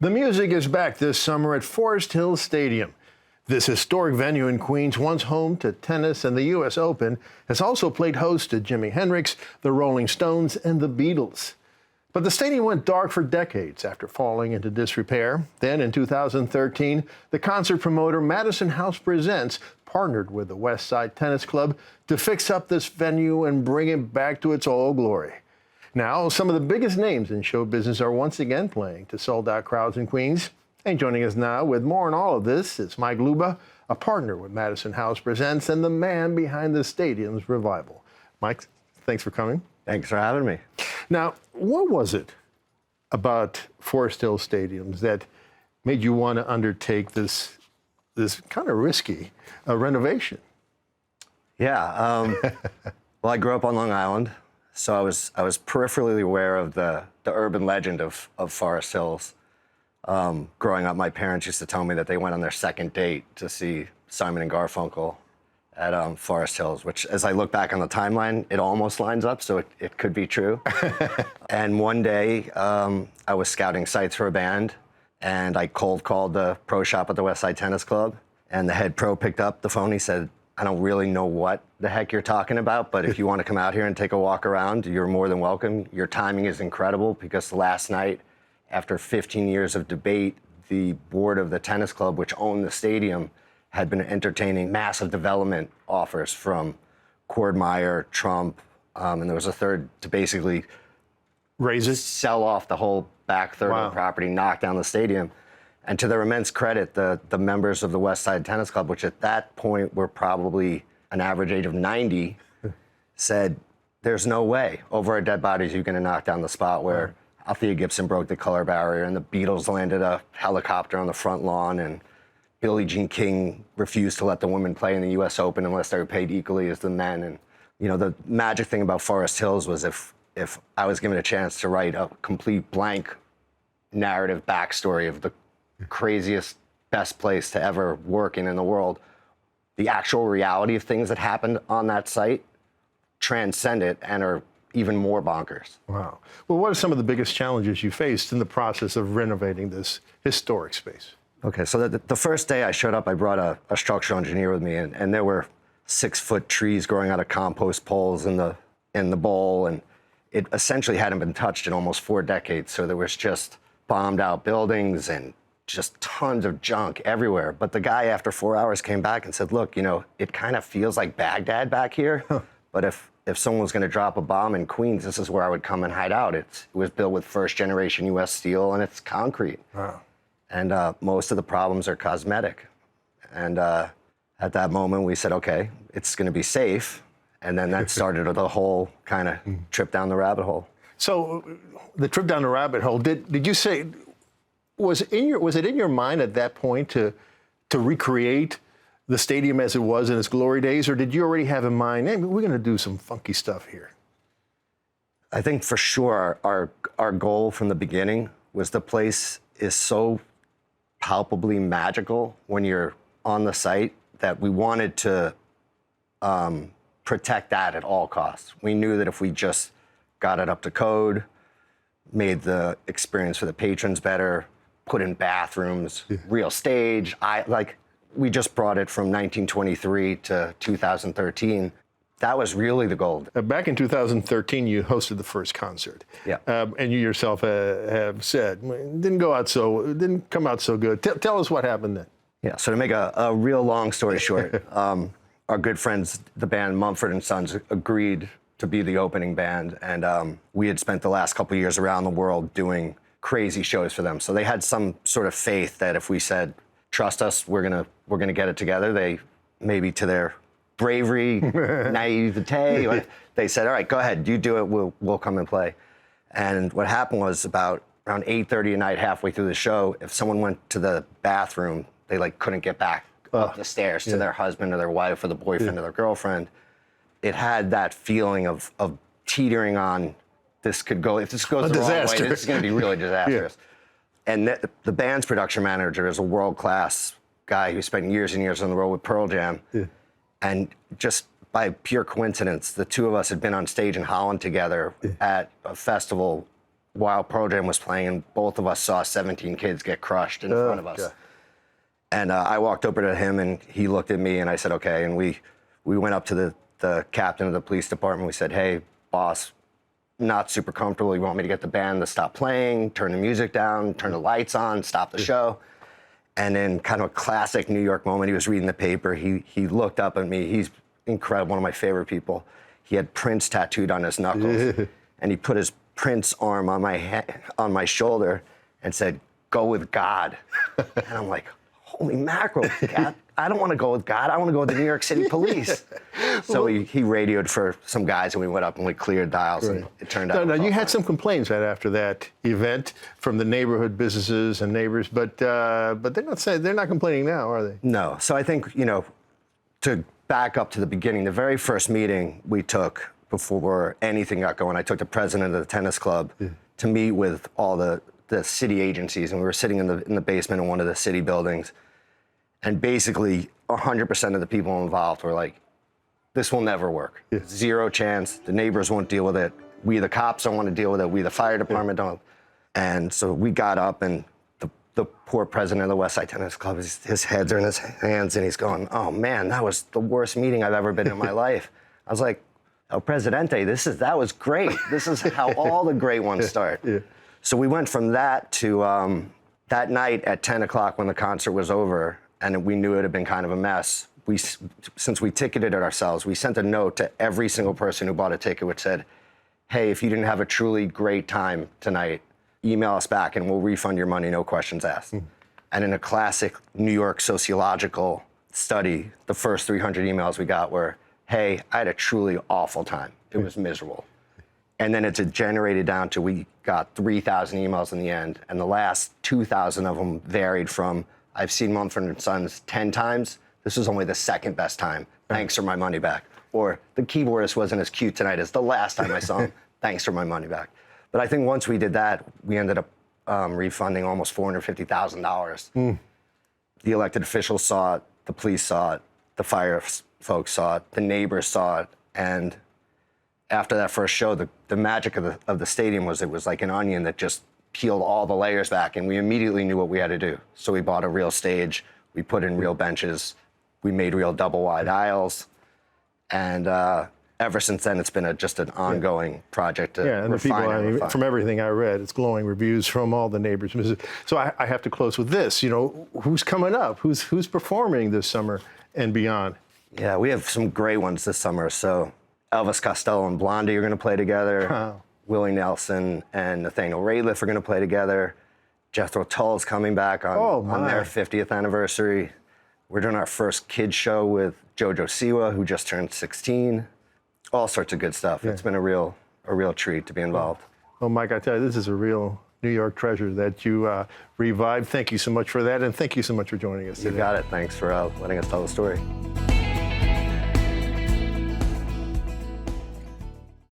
The music is back this summer at Forest Hill Stadium. This historic venue in Queens, once home to tennis and the U.S. Open, has also played host to Jimi Hendrix, the Rolling Stones, and the Beatles. But the stadium went dark for decades after falling into disrepair. Then in 2013, the concert promoter Madison House Presents partnered with the West Side Tennis Club to fix up this venue and bring it back to its old glory. Now, some of the biggest names in show business are once again playing to sold-out crowds in Queens. And joining us now with more on all of this is Mike Luba, a partner with Madison House Presents and the man behind the stadium's revival. Mike, thanks for coming. Thanks for having me. Now, what was it about Forest Hill Stadiums that made you want to undertake this kind of risky renovation? Yeah, well, I grew up on Long Island, so I was peripherally aware of the urban legend of Forest Hills. Growing up, my parents used to tell me that they went on their second date to see Simon and Garfunkel at Forest Hills, which, as I look back on the timeline, it almost lines up, so it could be true. And one day, I was scouting sites for a band, and I cold called the pro shop at the West Side Tennis Club, and the head pro picked up the phone. He said, "I don't really know what the heck you're talking about, but if you want to come out here and take a walk around, you're more than welcome. Your timing is incredible, because last night, after 15 years of debate, the board of the tennis club, which owned the stadium, had been entertaining massive development offers from Meyer, Trump, and there was a third to basically sell off the whole back third of the property, knock down the stadium. And to their immense credit, the members of the West Side Tennis Club, which at that point were probably an average age of 90, said, there's no way over our dead bodies you're going to knock down the spot where Althea Gibson broke the color barrier and the Beatles landed a helicopter on the front lawn and Billie Jean King refused to let the women play in the U.S. Open unless they were paid equally as the men. And, you know, the magic thing about Forest Hills was if I was given a chance to write a complete blank narrative backstory of the craziest, best place to ever work in the world, the actual reality of things that happened on that site transcend it and are even more bonkers. Wow. Well, what are some of the biggest challenges you faced in the process of renovating this historic space? Okay, so the first day I showed up, I brought a structural engineer with me, and there were 6-foot trees growing out of compost poles in the bowl, and it essentially hadn't been touched in almost 4 decades. So there was just bombed out buildings and just tons of junk everywhere. But the guy, after 4 hours, came back and said, look, you know, it kind of feels like Baghdad back here, but if someone was going to drop a bomb in Queens, this is where I would come and hide out. It was built with first-generation U.S. steel, and it's concrete. Wow. And most of the problems are cosmetic. And at that moment, we said, okay, it's going to be safe. And then that started the whole kind of trip down the rabbit hole. So the trip down the rabbit hole, did you say, was it in your mind at that point to recreate the stadium as it was in its glory days, or did you already have in mind, hey, we're going to do some funky stuff here? I think for sure our goal from the beginning was the place is so palpably magical when you're on the site that we wanted to protect that at all costs. We knew that if we just got it up to code, made the experience for the patrons better, put in bathrooms, real stage, we just brought it from 1923 to 2013. That was really the goal. Back in 2013, you hosted the first concert. Yeah. And you yourself have said, it didn't come out so good. Tell us what happened then. Yeah, so to make a real long story short, our good friends, the band Mumford & Sons, agreed to be the opening band. And we had spent the last couple of years around the world doing crazy shows for them. So they had some sort of faith that if we said, trust us, we're gonna get it together, they, maybe to their bravery, naivete, they said, all right, go ahead, you do it, we'll come and play. And what happened was about around 8:30 at night, halfway through the show, if someone went to the bathroom, they couldn't get back up the stairs to their husband or their wife or the boyfriend or their girlfriend. It had that feeling of teetering on, if this goes the wrong way, this is gonna be really disastrous. And the band's production manager is a world-class guy who spent years and years on the road with Pearl Jam. And just by pure coincidence, the two of us had been on stage in Holland together at a festival while Pearl Jam was playing, and both of us saw 17 kids get crushed in front of us. God. And I walked over to him, and he looked at me, and I said, okay. And we went up to the captain of the police department. We said, hey, boss, not super comfortable. You want me to get the band to stop playing, turn the music down, turn the lights on, stop the show? And in kind of a classic New York moment, he was reading the paper. He looked up at me. He's incredible, one of my favorite people. He had Prince tattooed on his knuckles, and he put his Prince arm on my shoulder and said, "Go with God." And I'm like, holy mackerel, Cap. I don't want to go with God. I want to go with the New York City police. So he radioed for some guys, and we went up and we cleared dials, and it turned out. Now you had some complaints right after that event from the neighborhood businesses and neighbors, but they're not complaining now, are they? No. So I think, to back up to the beginning, the very first meeting we took before anything got going, I took the president of the tennis club to meet with all the city agencies, and we were sitting in the basement of one of the city buildings. And basically, 100% of the people involved were like, this will never work. Yeah. Zero chance. The neighbors won't deal with it. We, the cops, don't want to deal with it. We, the fire department, don't. And so we got up, and the poor president of the West Side Tennis Club, his heads are in his hands, and he's going, oh, man, that was the worst meeting I've ever been in my life. I was like, El Presidente, that was great. This is how all the great ones start. Yeah. So we went from that to that night at 10 o'clock when the concert was over, and we knew it had been kind of a mess. Since we ticketed it ourselves, we sent a note to every single person who bought a ticket which said, hey, if you didn't have a truly great time tonight, email us back and we'll refund your money, no questions asked. And in a classic New York sociological study, the first 300 emails we got were, hey, I had a truly awful time. It was miserable. And then it degenerated down to we got 3,000 emails in the end, and the last 2,000 of them varied from, I've seen Mumford & Sons 10 times, this was only the second best time, thanks for my money back. Or the keyboardist wasn't as cute tonight as the last time I saw him, thanks for my money back. But I think once we did that, we ended up refunding almost $450,000. The elected officials saw it, the police saw it, the fire folks saw it, the neighbors saw it, and after that first show, the magic of the stadium was it was like an onion that just peeled all the layers back, and we immediately knew what we had to do. So we bought a real stage, we put in real benches, we made real double-wide aisles, and ever since then, it's been just an ongoing project to and refine the people, refine. From everything I read, it's glowing reviews from all the neighbors. So I have to close with this. Who's coming up? Who's performing this summer and beyond? Yeah, we have some great ones this summer. So Elvis Costello and Blondie are going to play together. Wow. Willie Nelson and Nathaniel Rateliff are going to play together. Jethro Tull is coming back on their 50th anniversary. We're doing our first kids show with JoJo Siwa, who just turned 16. All sorts of good stuff. Yeah. It's been a real treat to be involved. Well, Mike, I tell you, this is a real New York treasure that you revived. Thank you so much for that, and thank you so much for joining us today. You got it. Thanks for letting us tell the story.